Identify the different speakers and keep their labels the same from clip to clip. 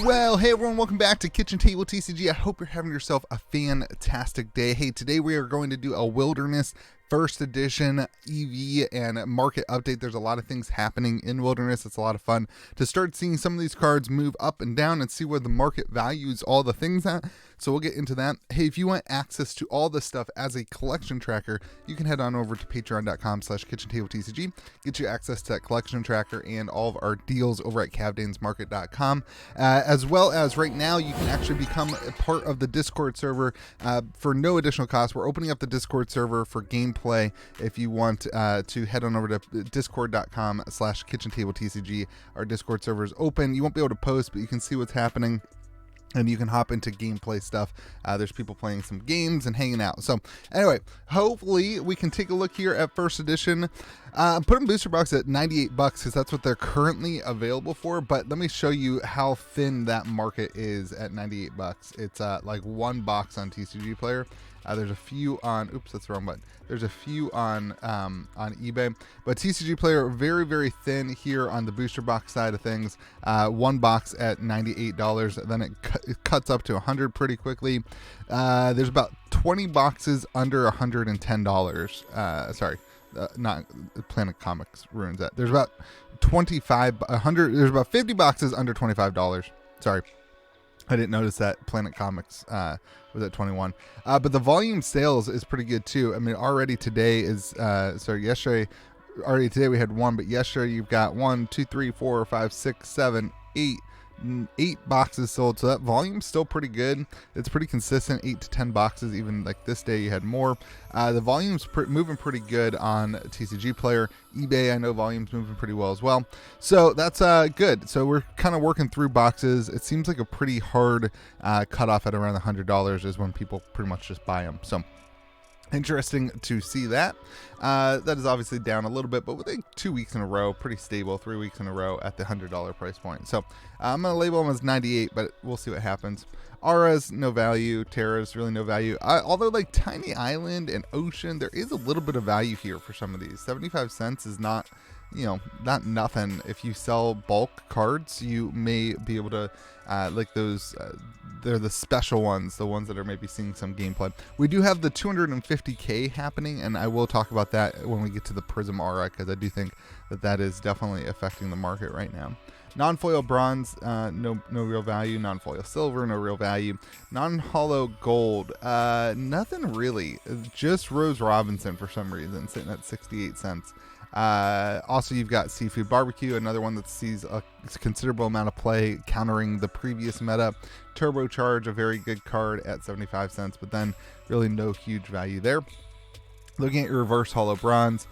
Speaker 1: Well, hey everyone, welcome back to Kitchen Table TCG. I hope you're having yourself a fantastic day. Hey, today we are going to do a Wilderness First Edition EV and market update. There's a lot of things happening in Wilderness. It's a lot of fun to start seeing some of these cards move up and down and see where the market values all the things at. So we'll get into that. Hey, if you want access to all this stuff as a collection tracker, you can head on over to patreon.com/KitchenTableTCG. Get you access to that collection tracker and all of our deals over at cavdainsmarket.com. As well as right now, you can actually become a part of the Discord server for no additional cost. We're opening up the Discord server for gameplay. If you want to head on over to discord.com/KitchenTableTCG. Our Discord server is open. You won't be able to post, but you can see what's happening. And you can hop into gameplay stuff. There's people playing some games and hanging out. So anyway, hopefully we can take a look here at First Edition. Put them booster box at $98 because that's what they're currently available for. But let me show you how thin that market is at $98. It's like one box on TCG Player. There's a few on, oops, that's the wrong button. There's a few on eBay, but TCG Player very, very thin here on the booster box side of things. One box at $98, then it cuts up to $100 pretty quickly. There's about 20 boxes under $110. Sorry, not Planet Comics ruins that. There's about 100. There's about 50 boxes under $25. Sorry. I didn't notice that Planet Comics was at 21. But the volume sales is pretty good too. I mean, already today is, yesterday we had one, but yesterday you've got 1, 2, 3, 4, 5, 6, 7, 8 boxes sold. So that volume's still pretty good. It's pretty consistent, 8 to 10 boxes. Even like this day you had more. The volume's moving pretty good on TCG Player. eBay, I know volume's moving pretty well as well. So that's good. So we're kind of working through boxes. It seems like a pretty hard cutoff at around $100 is when people pretty much just buy them. So interesting to see that. That is obviously down a little bit, but with 2 weeks in a row, pretty stable, 3 weeks in a row at the $100 price point. So I'm going to label them as 98, but we'll see what happens. Aura's no value. Terra's really no value. Although like Tiny Island and Ocean, there is a little bit of value here for some of these. 75 cents is not, not nothing. If you sell bulk cards, you may be able to like those. They're the special ones, the ones that are maybe seeing some gameplay. We do have the 250K happening, and I will talk about that when we get to the Prism Aura, because I do think that is definitely affecting the market right now. Non-foil bronze, no real value. Non-foil silver, no real value. Non-hollow gold, nothing really. Just Rose Robinson for some reason, sitting at 68 cents. Also, you've got Seafood Barbecue, another one that sees a considerable amount of play, countering the previous meta. Turbocharge, a very good card at 75 cents, but then really no huge value there. Looking at your reverse hollow bronze,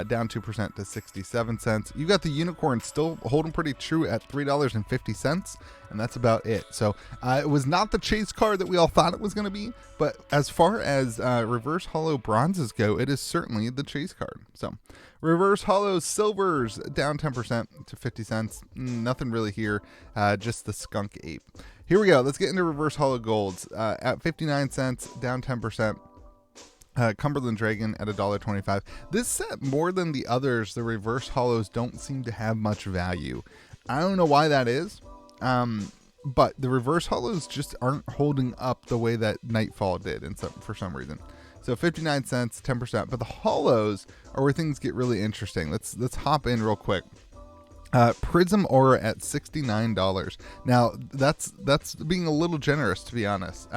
Speaker 1: down 2% to 67 cents. You got the unicorn still holding pretty true at $3.50, and that's about it. So it was not the chase card that we all thought it was going to be, but as far as reverse hollow bronzes go, it is certainly the chase card. So reverse hollow silvers down 10% to 50 cents. Nothing really here, just the skunk ape. Here we go. Let's get into reverse hollow golds at 59 cents, down 10%. Cumberland Dragon at $1.25. This set, more than the others, the reverse hollows don't seem to have much value. I don't know why that is, but the reverse hollows just aren't holding up the way that Nightfall did for some reason. So 59 cents, 10%. But the hollows are where things get really interesting. Let's hop in real quick. Prism Aura at $69. Now that's being a little generous, to be honest,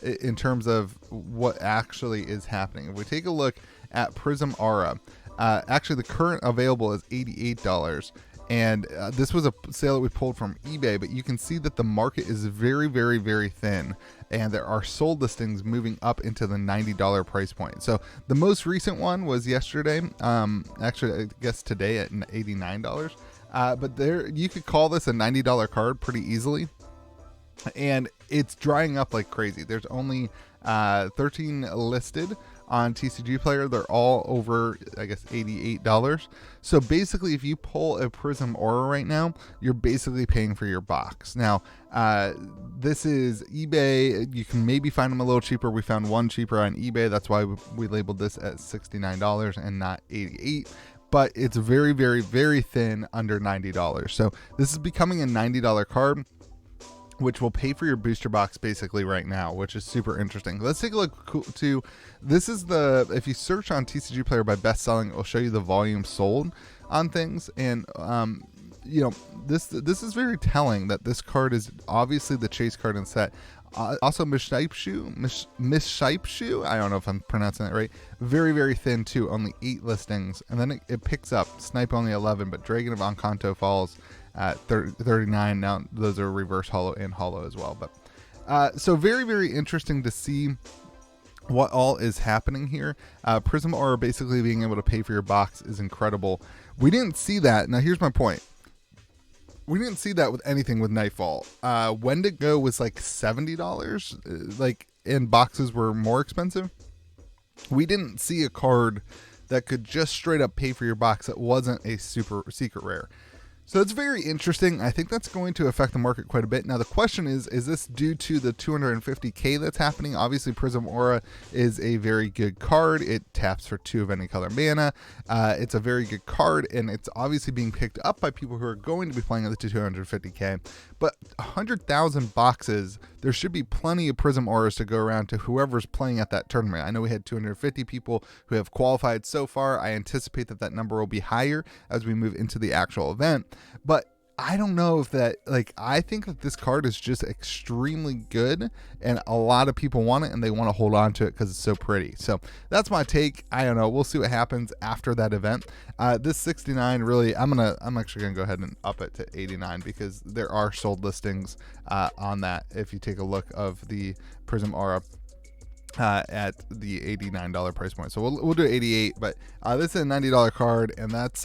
Speaker 1: in terms of what actually is happening. If we take a look at Prism Aura, actually the current available is $88. And this was a sale that we pulled from eBay, but you can see that the market is very, very, very thin, and there are sold listings moving up into the $90 price point. So the most recent one was yesterday, actually I guess today at $89. But there, you could call this a $90 card pretty easily, and it's drying up like crazy. There's only 13 listed on TCG Player. They're all over, I guess, $88. So basically, if you pull a Prism Aura right now, you're basically paying for your box. Now, this is eBay. You can maybe find them a little cheaper. We found one cheaper on eBay. That's why we labeled this at $69 and not $88. But it's very, very, very thin, under $90. So this is becoming a $90 card. which will pay for your booster box basically right now, which is super interesting. Let's take a look to, this is the, if you search on TCG Player by best selling, it will show you the volume sold on things. And, you know, this is very telling that this card is obviously the chase card in the set. Also, Miss Shoe, I don't know if I'm pronouncing that right. Very, very thin too, only 8 listings. And then it picks up Snipe only 11, but Dragon of Encanto falls at 39. Now those are reverse holo and holo as well. But so very, very interesting to see what all is happening here. Prism Aura basically being able to pay for your box is incredible. We didn't see that. Now here's my point. We didn't see that with anything with Nightfall. Wendigo was like $70, like, and boxes were more expensive. We didn't see a card that could just straight up pay for your box that wasn't a super secret rare. So it's very interesting. I think that's going to affect the market quite a bit. Now the question is this due to the 250k that's happening? Obviously Prism Aura is a very good card. It taps for 2 of any color mana. It's a very good card, and it's obviously being picked up by people who are going to be playing at the 250k. But 100,000 boxes, there should be plenty of Prism Auras to go around to whoever's playing at that tournament. I know we had 250 people who have qualified so far. I anticipate that that number will be higher as we move into the actual event. But I don't know if that, like, I think that this card is just extremely good, and a lot of people want it and they want to hold on to it because it's so pretty. So that's my take. I don't know. We'll see what happens after that event. This 69 really, I'm actually gonna go ahead and up it to 89 because there are sold listings on that. If you take a look of the Prism Aura at the $89 price point, so we'll do 88, but this is a $90 card, and that's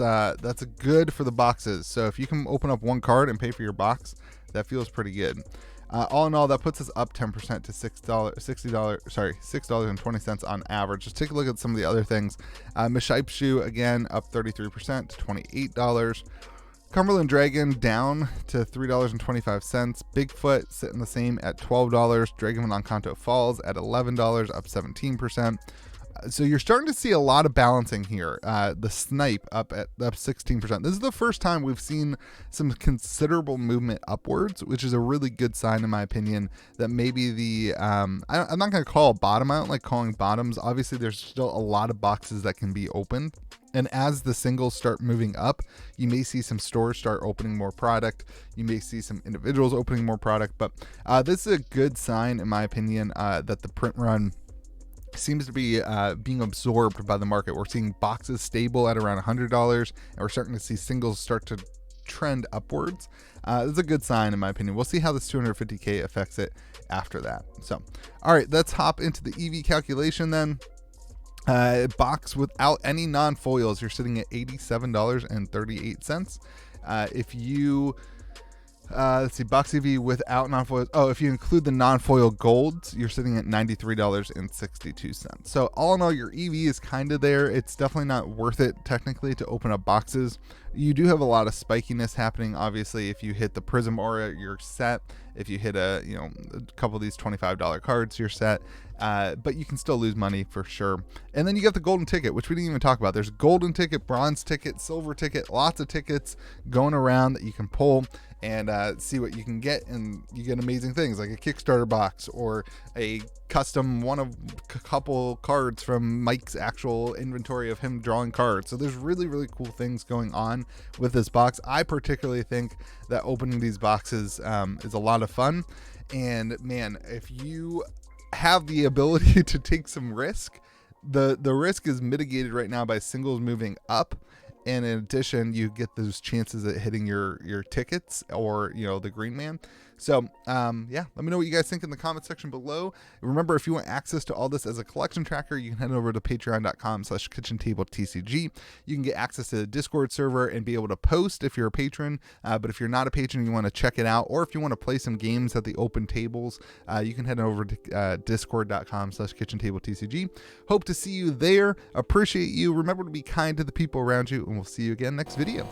Speaker 1: good for the boxes. So if you can open up one card and pay for your box, that feels pretty good. All in all, that puts us up 10% to $6.20 on average. Just take a look at some of the other things. Mishipe Shoe again up 33% to $28. Cumberland Dragon down to $3.25. Bigfoot sitting the same at $12. Dragon of Encanto falls at $11, up 17%. So you're starting to see a lot of balancing here. The Snipe up 16%. This is the first time we've seen some considerable movement upwards, which is a really good sign in my opinion that maybe the I'm not going to call a bottom. I don't like calling bottoms. Obviously there's still a lot of boxes that can be opened. And as the singles start moving up, you may see some stores start opening more product. You may see some individuals opening more product. But this is a good sign, in my opinion, that the print run seems to be being absorbed by the market. We're seeing boxes stable at around $100, and we're starting to see singles start to trend upwards. This is a good sign, in my opinion. We'll see how this 250k affects it after that. So, all right, let's hop into the EV calculation then. Box without any non-foils, you're sitting at $87.38. If you let's see, box EV without non-foils. Oh, if you include the non-foil golds, you're sitting at $93.62. So all in all, your EV is kind of there. It's definitely not worth it technically to open up boxes. You do have a lot of spikiness happening. Obviously, if you hit the Prism Aura, you're set. If you hit a couple of these $25 cards, you're set. But you can still lose money for sure. And then you got the golden ticket, which we didn't even talk about. There's golden ticket, bronze ticket, silver ticket, lots of tickets going around that you can pull and see what you can get, and you get amazing things like a Kickstarter box or a custom one of a couple cards from Mike's actual inventory of him drawing cards. So there's really, really cool things going on with this box. I particularly think that opening these boxes is a lot of fun, and man, if you have the ability to take some risk, the risk is mitigated right now by singles moving up. And in addition, you get those chances at hitting your tickets or, the green man. So, yeah, let me know what you guys think in the comment section below. Remember, if you want access to all this as a collection tracker, you can head over to patreon.com/KitchenTableTCG. You can get access to the Discord server and be able to post if you're a patron. But if you're not a patron and you want to check it out, or if you want to play some games at the open tables, you can head over to discord.com/KitchenTableTCG. Hope to see you there. Appreciate you. Remember to be kind to the people around you, and we'll see you again next video.